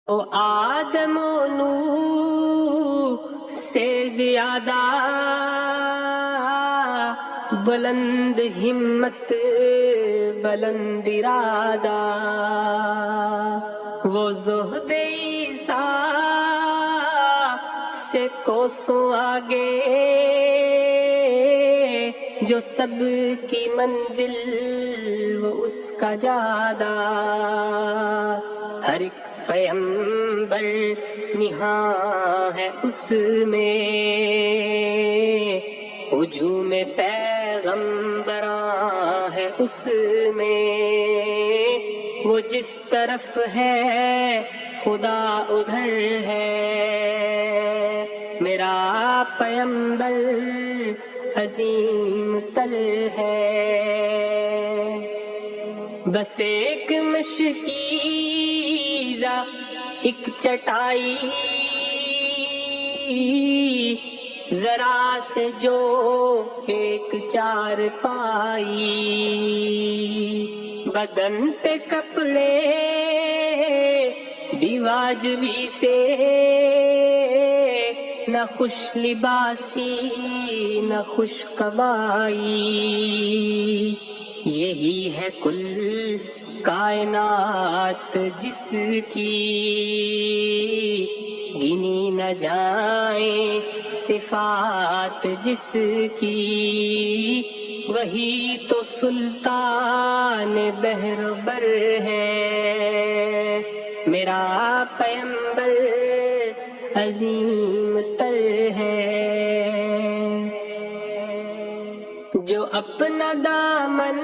او آدم و نوح سے زیادہ بلند ہمت بلند ارادہ، وہ زہد عیسیٰ سے کوسوں آگے، جو سب کی منزل وہ اس کا جادہ، ہر ایک پیغمبر نہاں ہے اس میں، ہجوم پیغمبراں ہے اس میں، وہ جس طرف ہے خدا ادھر ہے، میرا پیغمبر عظیم تر ہے، بس ایک مشکیزہ ایک چٹائی، ذرا سے جو ایک چار پائی، بدن پہ کپڑے بھی واجبی سے، نہ خوش لباسی نہ خوش قبائی، یہی ہے کل کائنات جس کی گنی نہ جائیں صفات جس کی، وہی تو سلطان بحر و بر ہے، میرا پیغمبر عظیم تر ہے، جو اپنا دامن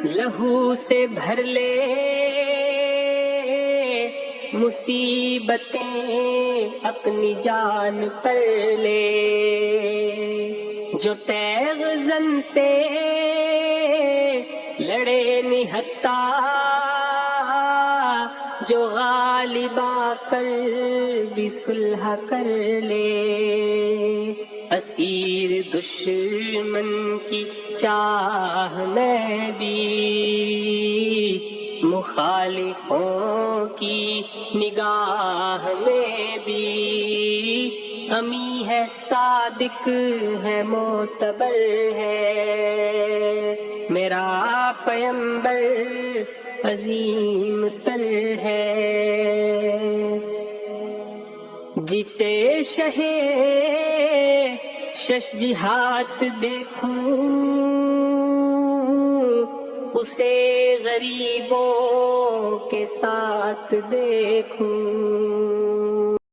لہو سے بھر لے، مصیبتیں اپنی جان پر لے، جو تیغ زن سے لڑے نہتا، جو غالب آ کر بھی صلح کر لے، اسیر دشمن کی چاہ میں بھی، مخالفوں کی نگاہ میں بھی، امی ہے صادق ہے معتبر ہے، میرا پیغمبر عظیم تر ہے، جسے شہ شش جہات دیکھوں، اسے غریبوں کے ساتھ دیکھوں،